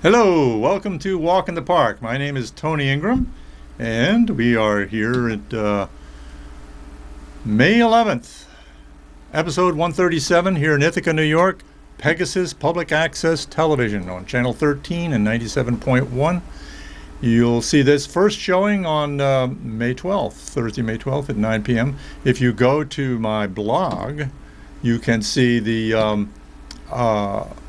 Hello, welcome to Walk in the Park. My name is Tony Ingram, and we are here at May 11th, episode 137 here in Ithaca, New York, Pegasus Public Access Television on Channel 13 and 97.1. You'll see this first showing on May 12th, Thursday, May 12th at 9 p.m. If you go to my blog, you can see the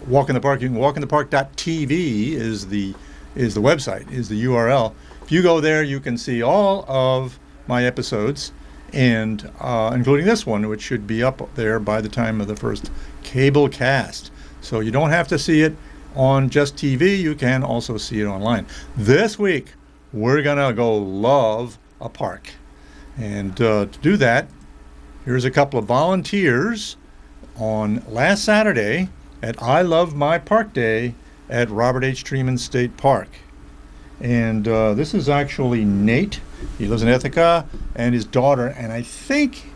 Walk in the Park. You can walkinthepark.tv is the website, is the URL. If you go there, you can see all of my episodes, and including this one, which should be up there by the time of the first cable cast. So you don't have to see it on just TV. You can also see it online. This week, we're gonna go love a park, and to do that, here's a couple of volunteers on last Saturday at I Love My Park Day at Robert H. Treman State Park. And this is actually Nate. He lives in Ithaca, and his daughter, and I think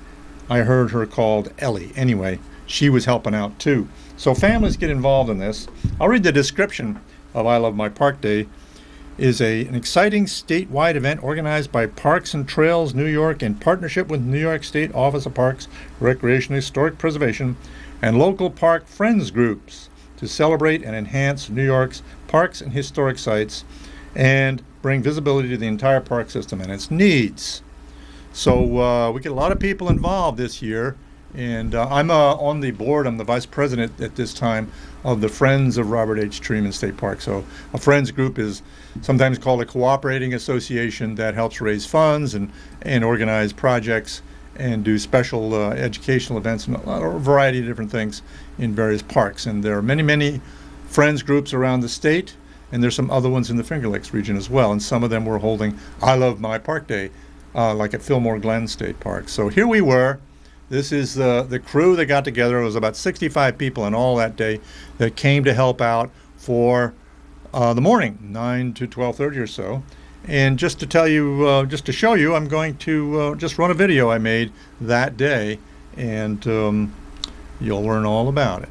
I heard her called Ellie. Anyway, she was helping out too. So families get involved in this. I'll read the description of I Love My Park Day. Is an exciting statewide event organized by Parks and Trails New York in partnership with New York State Office of Parks, Recreation, Historic Preservation, and local park friends groups to celebrate and enhance New York's parks and historic sites and bring visibility to the entire park system and its needs. So we get a lot of people involved this year, and I'm on the board. I'm the vice president at this time of the Friends of Robert H. Treman State Park. So a friends group is sometimes called a cooperating association that helps raise funds and organize projects and do special educational events and a variety of different things in various parks. And there are many, many friends groups around the state, and there's some other ones in the Finger Lakes region as well. And some of them were holding I Love My Park Day, like at Fillmore Glen State Park. So here we were. This is the crew that got together. It was about 65 people in all that day that came to help out for the morning, 9 to 12:30 or so. And just to tell you, just to show you, I'm going to just run a video I made that day, and you'll learn all about it.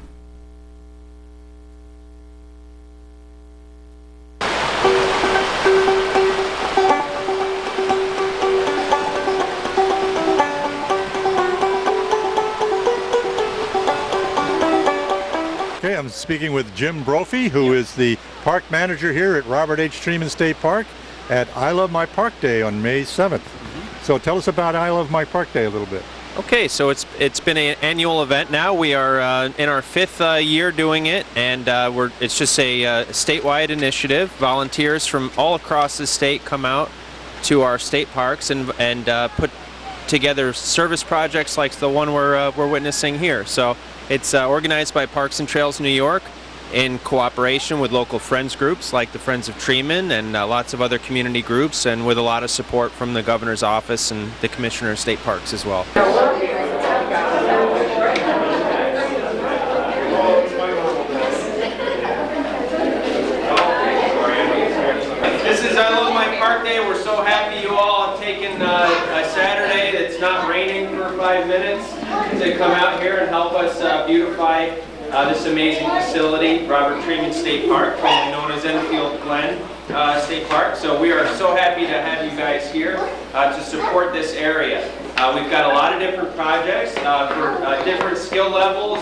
Okay, I'm speaking with Jim Brophy, who is the park manager here at Robert H. Treman State Park at I Love My Park Day on May 7th. So tell us about I Love My Park Day a little bit. Okay, so it's been an annual event now. We are in our fifth year doing it, and it's just a statewide initiative. Volunteers from all across the state come out to our state parks and put together service projects like the one we're witnessing here. So it's organized by Parks and Trails New York in cooperation with local friends groups like the Friends of Treman and lots of other community groups, and with a lot of support from the Governor's Office and the Commissioner of State Parks as well. This is I Love My Park Day. We're so happy you all have taken a Saturday that's not raining for 5 minutes to come out here and help us beautify this amazing facility, Robert Treman State Park, formerly known as Enfield Glen State Park. So we are so happy to have you guys here to support this area. We've got a lot of different projects for different skill levels,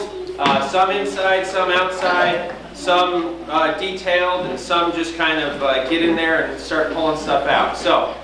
some inside, some outside, some detailed, and some just kind of get in there and start pulling stuff out. So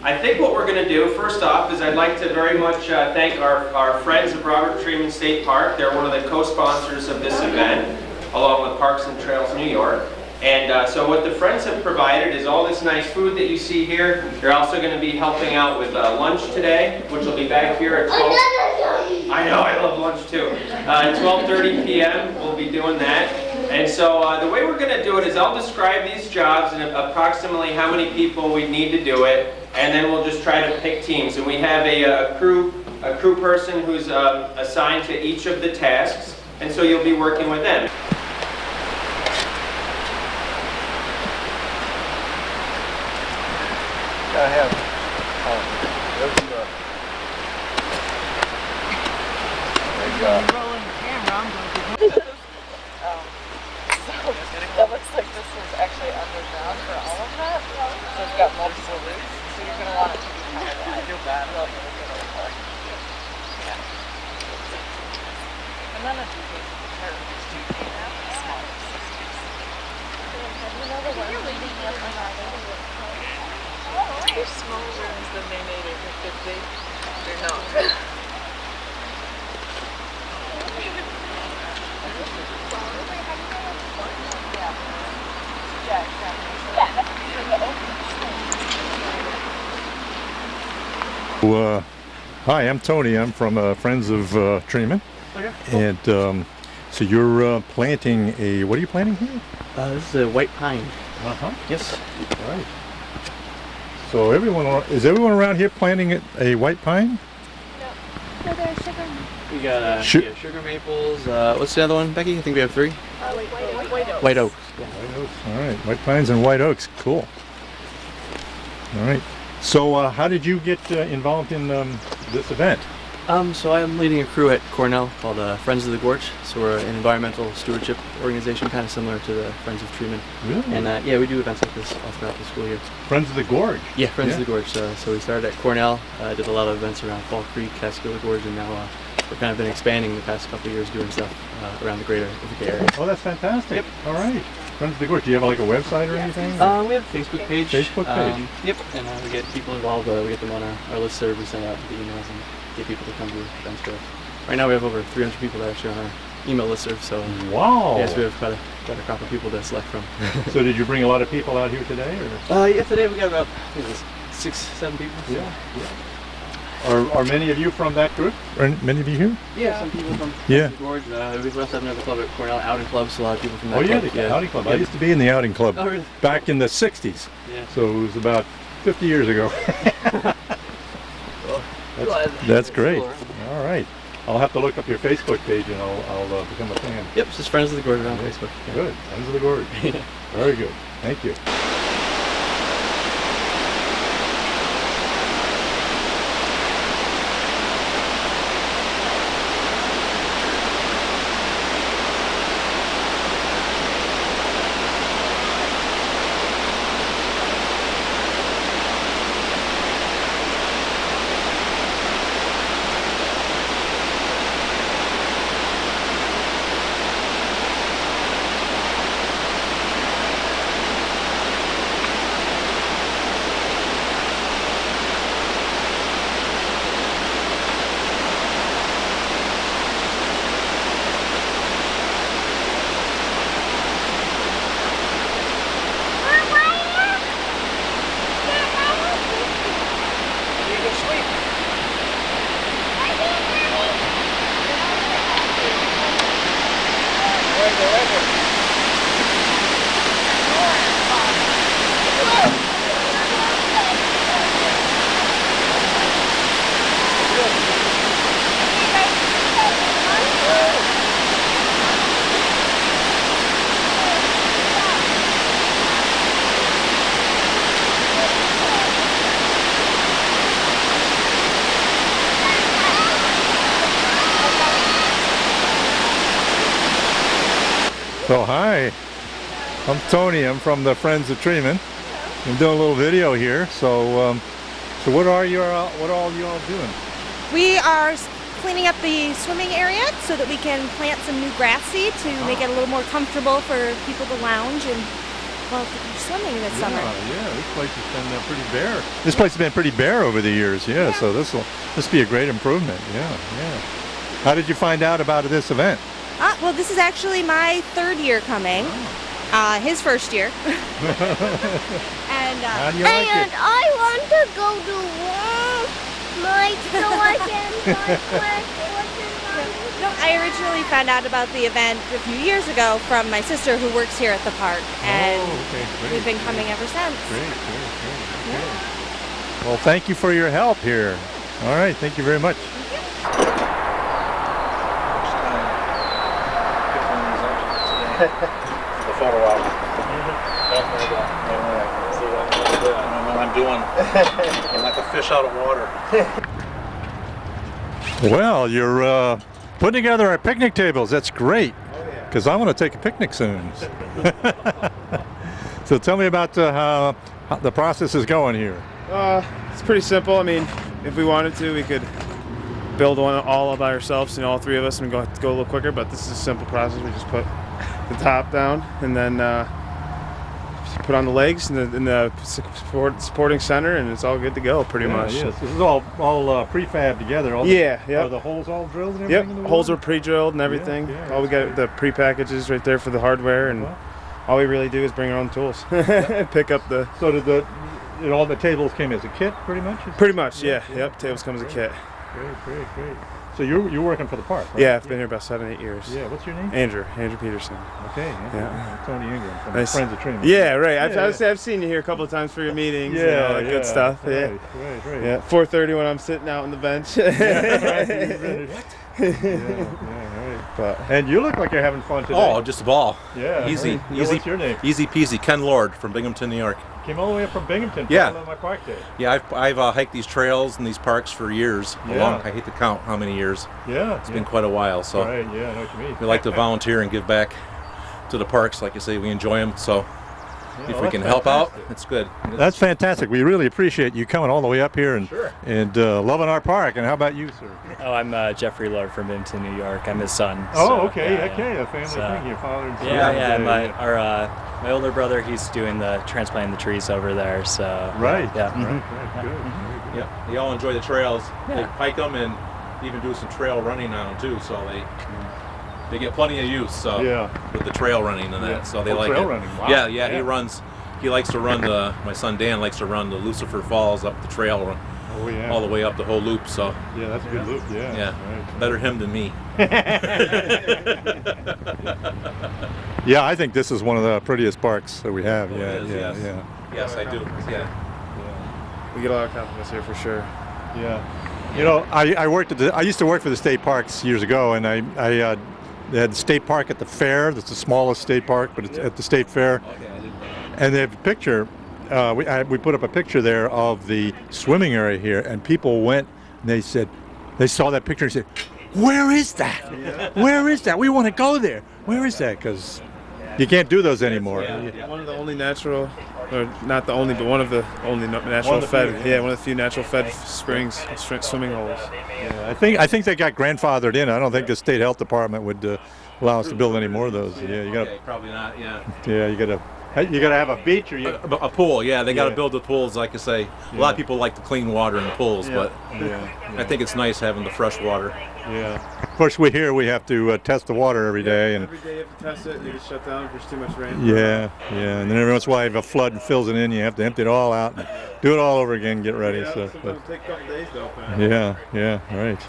I think what we're going to do, first off, is I'd like to very much thank our friends of Robert Treman State Park. They're one of the co-sponsors of this event, along with Parks and Trails New York. And so what the friends have provided is all this nice food that you see here. They're also going to be helping out with lunch today, which will be back here at 12. I know, I love lunch too. At 12:30 p.m. we'll be doing that. And so the way we're going to do it is I'll describe these jobs and approximately how many people we need to do it, and then we'll just try to pick teams. And we have a crew person who's assigned to each of the tasks, and so you'll be working with them. I have. Rolling the camera, I'm going to that looks like this was actually Hi, I'm Tony. I'm from Friends of Treeman. Okay, cool. And so you're planting a, what are you planting here? This is a white pine. Uh-huh. Yes. All right. So is everyone around here planting a white pine? No, they're sugar. We got sugar maples. What's the other one, Becky? I think we have 3. White oak. Yeah. White oaks. All right, white pines and white oaks. Cool. All right. So how did you get involved in this event? So I'm leading a crew at Cornell called Friends of the Gorge. So we're an environmental stewardship organization, kind of similar to the Friends of Treeman. Really? And yeah, we do events like this all throughout the school year. Friends of the Gorge. Yeah, Friends of the Gorge. So we started at Cornell, did a lot of events around Fall Creek, Cascade Gorge, and now we're kind of been expanding the past couple of years doing stuff around the greater Ithaca area. Oh, that's fantastic. Yep. All right. Friends of the Gorge. Do you have like a website or anything? We have a Facebook page. Facebook page. Yep. And we get people involved. We get them on our listserv. We send out the emails and get people to come to events for us. Right now we have over 300 people that are actually on our email listserv. So wow. yes, we have quite a crop of people to select from. So did you bring a lot of people out here today? Or? Yeah, today we got about 6-7 people. So. Yeah. Are many of you from that group? Are many of you here? Yeah, some people from Yeah. the Gorge. We also have another club at Cornell, Outing Club, so a lot of people from that Oh yeah, club. the outing club. I Yep. used to be in the outing club Oh, really? back in the 60s. Yeah. So it was about 50 years ago. That's great. All right. I'll have to look up your Facebook page and I'll become a fan. Yep, it's just Friends of the Gorge on Facebook. Yeah. Good. Friends of the Gorge. Very good. Thank you. So hi, I'm Tony. I'm from the Friends of Treeman. I'm doing a little video here. So, so what all you all doing? We are cleaning up the swimming area so that we can plant some new grass seed to make it a little more comfortable for people to lounge and, well, to be swimming this summer. Yeah, this place has been pretty bare. This place has been pretty bare over the years. Yeah, so this will be a great improvement. Yeah. How did you find out about this event? Well, this is actually my 3rd year coming. His first year. And How do you like it? I want to go to Walmart so I can No, I originally found out about the event a few years ago from my sister who works here at the park, and okay, great. we've been coming ever since. Great. Well, thank you for your help here. All right, thank you very much. The photo op. I'm doing. I'm like a fish out of water. Well, you're putting together our picnic tables. That's great. Because I want to take a picnic soon. So tell me about how the process is going here. It's pretty simple. I mean, if we wanted to, we could build one all by ourselves, all 3 of us, and go a little quicker. But this is a simple process. We just put the top down and then put on the legs and the supporting center, and it's all good to go pretty much. Yes, this is all prefab together. Are the holes all drilled and everything? Yep, holes are pre-drilled and everything. All we got the pre-packages right there for the hardware, and all we really do is bring our own tools and pick up the. So all the tables came as a kit, pretty much? Pretty much, yeah. Yep, tables come as a kit. Great. So you're working for the park, right? Yeah, I've been here about 7-8 years. Yeah, what's your name? Andrew Peterson. Okay, Yeah. Tony Ingram from Nice. Friends of Tremont. Yeah, right. Yeah, I've seen you here a couple of times for your meetings. Yeah, and all that good stuff. Yeah. Right. Yeah, 4:30 when I'm sitting out on the bench. Right. But And you look like you're having fun today. Oh, just a ball. Yeah. Easy, right. easy. What's your name? Easy peasy. Ken Lord from Binghamton, New York. Came all the way up from Binghamton. Yeah. For my park day. Yeah, I've hiked these trails and these parks for years. Yeah. I hate to count how many years. Yeah. It's been quite a while. So Right. Yeah. I know what you mean. we like to volunteer and give back to the parks. Like you say, we enjoy them. So if we can help out, it's good. That's fantastic. We really appreciate you coming all the way up here and Sure. loving our park. And how about you, sir? Oh, I'm Jeffrey Lord from Binghamton, New York. I'm his son. Oh, so, okay, yeah, okay, yeah. a family So- thing. Your father and son. Yeah. My older brother, he's doing the transplanting the trees over there. So Right. yeah. Right. Good. Yeah, they all enjoy the trails. They Yeah. hike them and even do some trail running on them too. So they get plenty of use. So Yeah. with the trail running and that. Yeah. So they Oh, like trail it. running. Wow. Yeah, Yeah. He runs. He likes to run my son Dan likes to run the Lucifer Falls up the trail Oh yeah. all the way up the whole loop. So Yeah, that's a good loop. Yeah. yeah, Right. better him than me. Yeah, I think this is one of the prettiest parks that we have. Oh, Yeah. it is, yes. Yeah. Yes, I do. Yeah. we get a lot of compliments here for sure. Yeah. You know, I used to work for the state parks years ago, and they had the state park at the fair. That's the smallest state park, but it's at the state fair. Okay, I didn't. And they have a picture. We put up a picture there of the swimming area here, and people went and they said they saw that picture and said, "Where is that? Where is that? We want to go there. Where is that?" Because you can't do those anymore. One of the only natural, or not the only, but one of the only natural of the fed, few, yeah. one of the few natural fed springs, swimming holes. Yeah, I think they got grandfathered in. I don't think the state health department would allow us to build any more of those. Yeah, you got Okay, probably not. Yeah. you got to have a beach or you. A pool, yeah. They got to Yeah. build the pools, like I say. A lot of people like the clean water in the pools, but Yeah. I think it's nice having the fresh water. Yeah. Of course, we have to test the water every day, and Every day you have to test it, and you get shut down if there's too much rain. yeah, and then every once in a while, if a flood fills it in, you have to empty it all out, and do it all over again, get ready. So, but, Sometimes take a couple days to open it. yeah, right.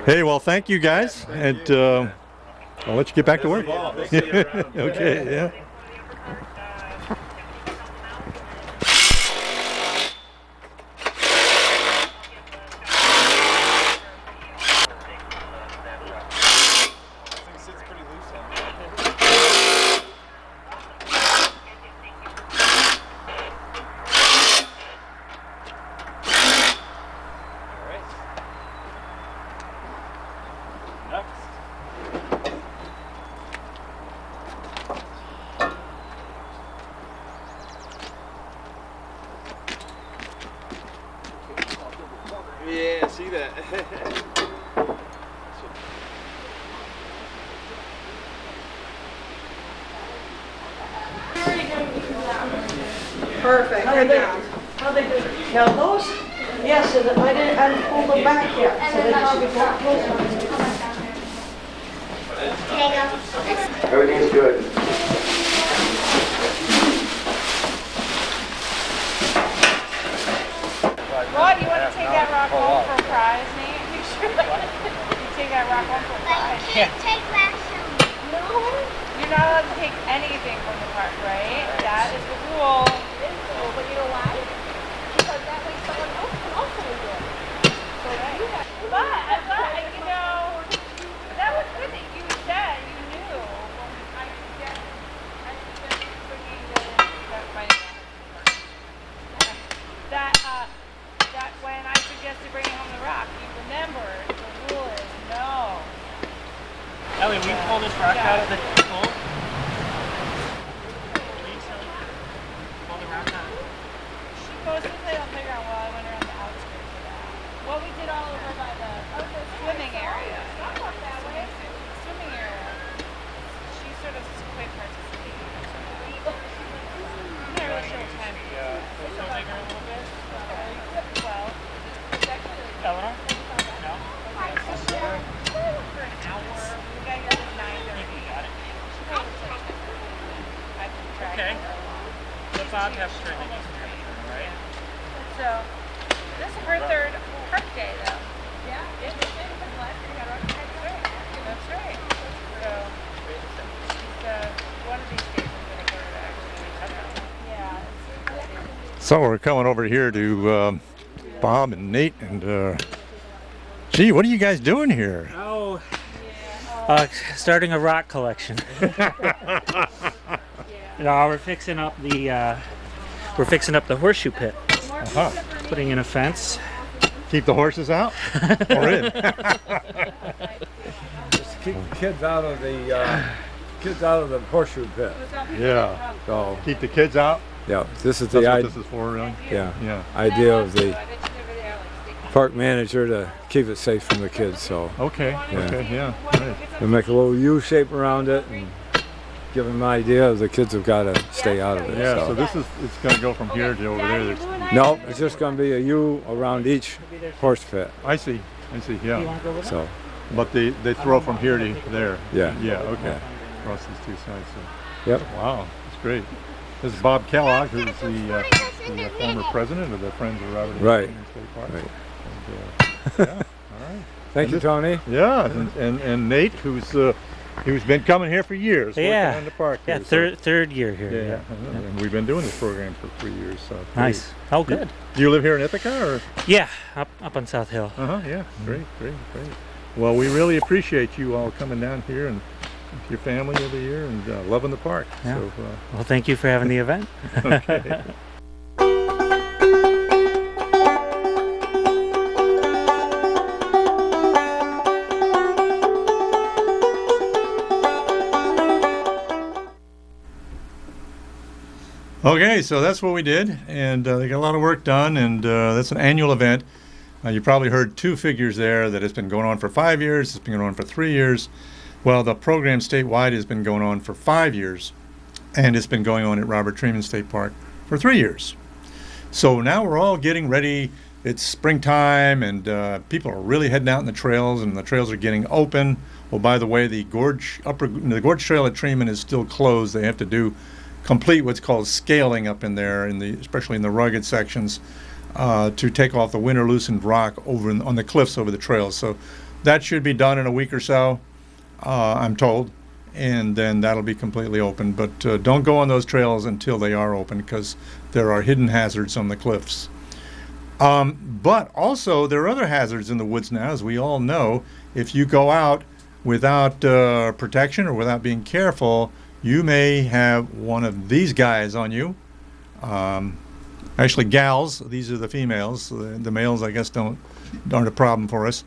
Hey, well, thank you guys, and I'll let you get back to work. Okay, yeah. Yeah, see that. Perfect. How they do? Now those, yes, so that I didn't pull them back yet, so they just be close. Everything's good. Rod, you want to take that rock home for a prize, Nate? You sure? You take that rock home for a prize. Take back some. No. You're not allowed to take anything from the park, right? That is the rule. But you know why? Because that way someone else can also do it. So you have. But, you know, that was good that you said you knew. I suggested bringing that when I suggested bringing home the rock, you remembered the rule is no. Ellie, we pull this rock out of the hole. Pull the rock out. She goes to play on the playground while I went around the outskirts of that. Well, we did all over by the swimming area. Swimming area. She sort of quit participating. I'm not really sure what time. So bigger a little bit. Well, Eleanor? No? for an hour. We got here at 9:30. Got it. I can track Okay. her. Let Bob have string. Right? So this is her third park day, though. Yeah, it's the same because last year we had Rocky Heights. That's right. So she's one of these days I'm going to go to actually. Yeah. So we're coming over here to Bob and Nate and gee, what are you guys doing here? Oh, starting a rock collection. No, we're fixing up the horseshoe pit. Uh-huh. Putting in a fence. Keep the horses out or in? Just keep kids out of the horseshoe pit. Yeah. So Keep the kids out. yeah, this is That's the what idea. this is for, really. Yeah, idea of the park manager to keep it safe from the kids. So Okay. Yeah. Okay. Yeah. Right. we make a little U shape around it and give them an idea of the kids have got to stay out of it. Yeah. So this is it's going to go from here to over there. No, it's just going to be a U around each horse pit. I see. Yeah. So But they throw from here to there. Yeah. Yeah. Okay. Yeah. Across these two sides. So. yep. Wow. That's great. This is Bob Kellogg, who's the former president of the Friends of Robert E. Right. Freeman State Park. Right. And, yeah. All right. Thank you, Tony. Yeah, and Nate, who's been coming here for years, Yeah. working on the park. Yeah, here, third year here. Yeah, and we've been doing this program for 3 years. So Nice. Oh, good. Do you live here in Ithaca, or? Yeah, up on South Hill. Yeah. Great. Well, we really appreciate you all coming down here and your family over here and loving the park. Yeah. So, Well, thank you for having the event. okay. Okay, so that's what we did, and they got a lot of work done, and that's an annual event. You probably heard two figures there that it's been going on for 5 years, it's been going on for 3 years. Well, the program statewide has been going on for 5 years, and it's been going on at Robert Freeman State Park for 3 years. So now we're all getting ready. It's springtime, and people are really heading out in the trails, and the trails are getting open. Well, by the way, the Gorge Trail at Freeman is still closed. They have to complete what's called scaling up in there, especially in the rugged sections, to take off the winter loosened rock on the cliffs over the trails. So that should be done in a week or so, I'm told, and then that'll be completely open. But don't go on those trails until they are open, because there are hidden hazards on the cliffs. But also there are other hazards in the woods now, as we all know. If you go out without protection or without being careful, you may have one of these guys on you. Actually, gals. These are the females. The males, I guess, aren't a problem for us.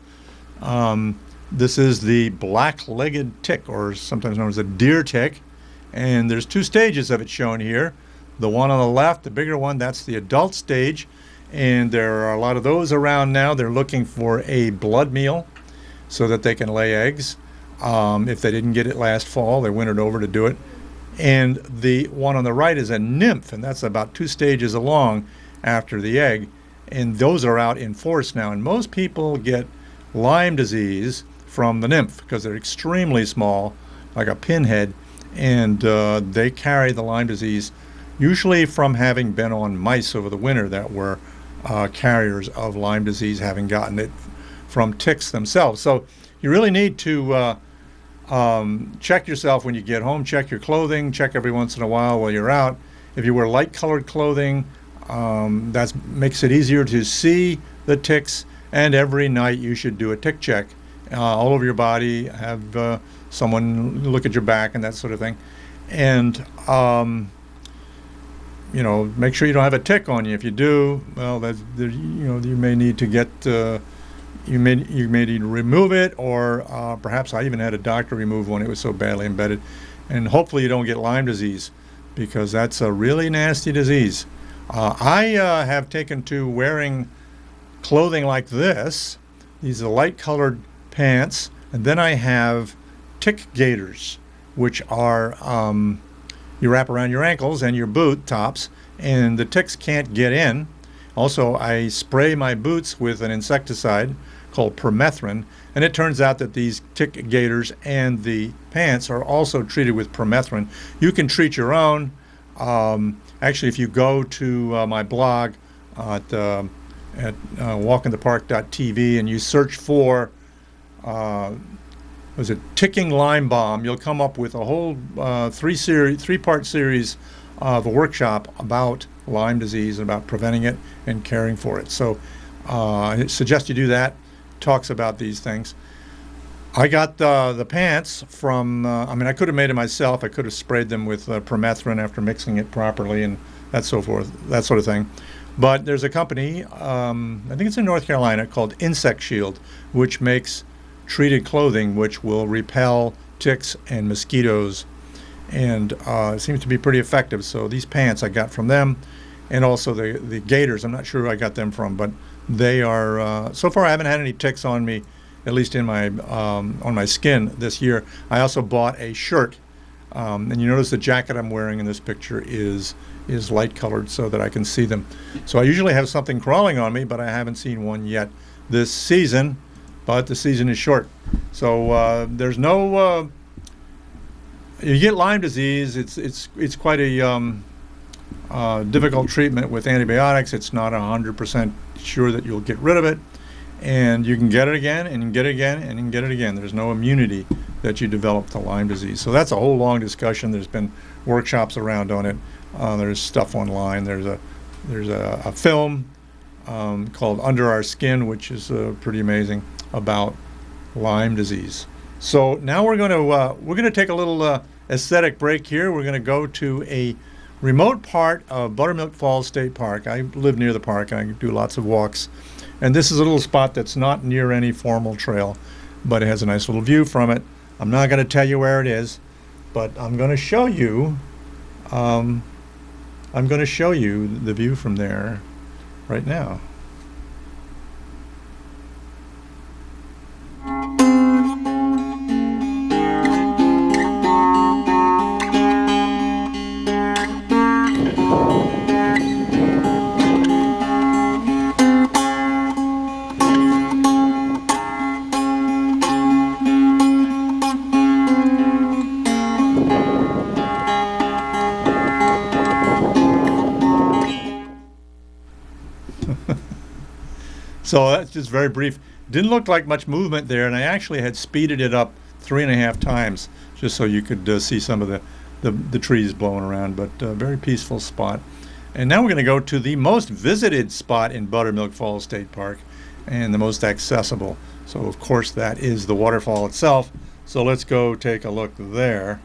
This is the black-legged tick, or sometimes known as a deer tick. And there's 2 stages of it shown here. The one on the left, the bigger one, that's the adult stage. And there are a lot of those around now. They're looking for a blood meal so that they can lay eggs. If they didn't get it last fall, they wintered over to do it. And the one on the right is a nymph, and that's about 2 stages along after the egg. And those are out in force now. And most people get Lyme disease from the nymph because they're extremely small, like a pinhead, and they carry the Lyme disease usually from having been on mice over the winter that were carriers of Lyme disease, having gotten it from ticks themselves. So you really need to check yourself when you get home. Check your clothing. Check every once in a while you're out. If you wear light-colored clothing, that makes it easier to see the ticks. And every night you should do a tick check all over your body. Have someone look at your back and that sort of thing. And make sure you don't have a tick on you. If you do, well, you may need to get. You may need to remove it, or perhaps I even had a doctor remove one. It was so badly embedded. And hopefully you don't get Lyme disease, because that's a really nasty disease. I have taken to wearing clothing like this. These are light-colored pants, and then I have tick gaiters, which are you wrap around your ankles and your boot tops, and the ticks can't get in. Also, I spray my boots with an insecticide called permethrin, and it turns out that these tick gaiters and the pants are also treated with permethrin. You can treat your own. Actually, if you go to my blog, at walkinthepark.tv, and you search for was it Ticking Lyme Bomb, you'll come up with a whole three-part series of a workshop about Lyme disease and about preventing it and caring for it. So I suggest you do that. Talks about these things. I got the pants from, I could have made it myself. I could have sprayed them with permethrin after mixing it properly and that sort of thing. But there's a company, I think it's in North Carolina, called Insect Shield, which makes treated clothing which will repel ticks and mosquitoes, and it seems to be pretty effective. So these pants I got from them, and also the gaiters. I'm not sure who I got them from, but they are so far I haven't had any ticks on me, at least in my on my skin this year. I also bought a shirt, and you notice the jacket I'm wearing in this picture is light colored so that I can see them. So I usually have something crawling on me, but I haven't seen one yet this season. But the season is short, so there's no. You get Lyme disease. It's quite a difficult treatment with antibiotics. It's not 100% sure that you'll get rid of it, and you can get it again, and you can get it again, and you can get it again. There's no immunity that you develop to Lyme disease. So that's a whole long discussion. There's been workshops around on it. There's stuff online. There's a film called Under Our Skin, which is pretty amazing, about Lyme disease. So now we're going to take a little aesthetic break here. We're going to go to a remote part of Buttermilk Falls State Park. I live near the park and I do lots of walks. And this is a little spot that's not near any formal trail, but it has a nice little view from it. I'm not going to tell you where it is, but I'm going to show you the view from there right now. So that's just very brief. Didn't look like much movement there, and I actually had speeded it up 3.5 times just so you could see some of the trees blowing around, but a very peaceful spot. And now we're going to go to the most visited spot in Buttermilk Falls State Park and the most accessible. So of course that is the waterfall itself. So let's go take a look there.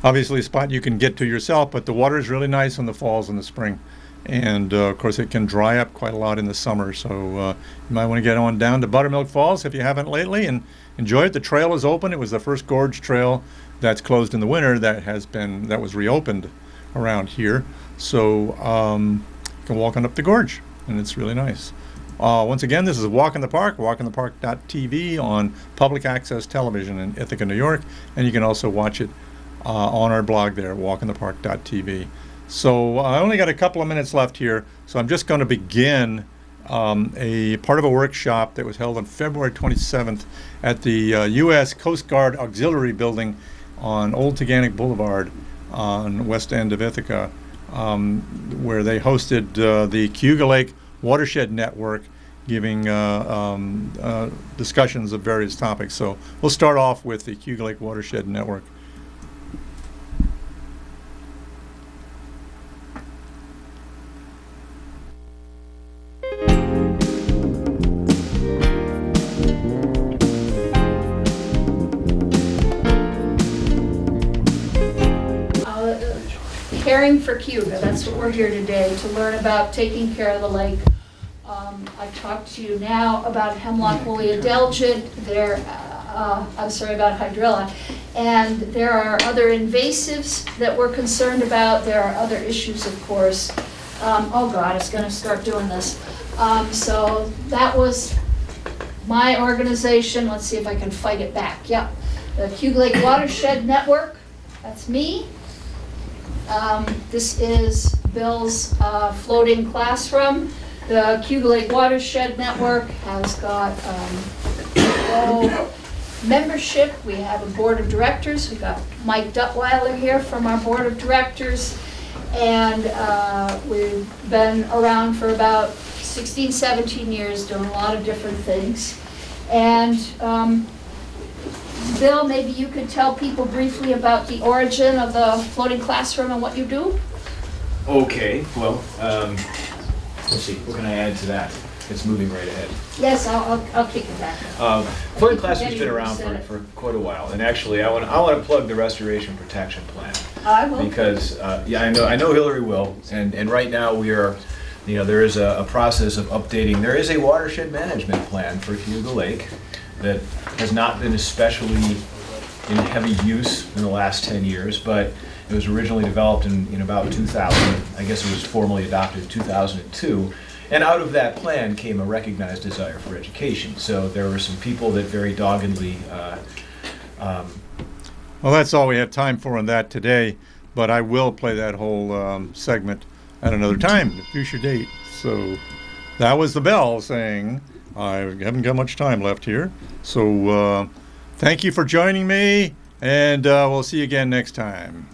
Obviously a spot you can get to yourself, but the water is really nice in the falls in the spring. And of course it can dry up quite a lot in the summer, so you might want to get on down to Buttermilk Falls if you haven't lately and enjoy it. The trail is open. It was the first gorge trail that's closed in the winter that was reopened around here. So you can walk on up the gorge, and it's really nice. Once again, this is Walk in the Park, walkinthepark.tv on public access television in Ithaca, New York, and you can also watch it on our blog there, walkinthepark.tv. So I only got a couple of minutes left here, so I'm just going to begin a part of a workshop that was held on February 27th at the U.S. Coast Guard Auxiliary Building on Old Taganic Boulevard on the west end of Ithaca, where they hosted the Cayuga Lake Watershed Network, giving discussions of various topics. So we'll start off with the Cayuga Lake Watershed Network. Caring for Cayuga, that's what we're here today, to learn about taking care of the lake. I've talked to you now about hemlock woolly adelgid. I'm sorry, about hydrilla. And there are other invasives that we're concerned about. There are other issues, of course. Oh God, it's gonna start doing this. So that was my organization. Let's see if I can fight it back. Yep, the Cuba Lake Watershed Network, that's me. This is Bill's floating classroom. The Cuba Lake Watershed Network has got membership. We have a board of directors. We got Mike Duttweiler here from our board of directors. And we've been around for about 16, 17 years doing a lot of different things. And Bill, maybe you could tell people briefly about the origin of the floating classroom and what you do? Okay, well, let's see, what can I add to that? It's moving right ahead. Yes, I'll kick it back. Floating classroom's been around for quite a while, and actually I want to plug the Restoration Protection Plan. I will. Because, yeah, I know Hillary will, and right now we are, there is a process of updating. There is a watershed management plan for Cayuga Lake that has not been especially in heavy use in the last 10 years, but it was originally developed in about 2000. I guess it was formally adopted in 2002. And out of that plan came a recognized desire for education. So there were some people that very doggedly... Well, that's all we have time for on that today, but I will play that whole segment at another time, a future date. So that was the bell saying, I haven't got much time left here. So thank you for joining me, and we'll see you again next time.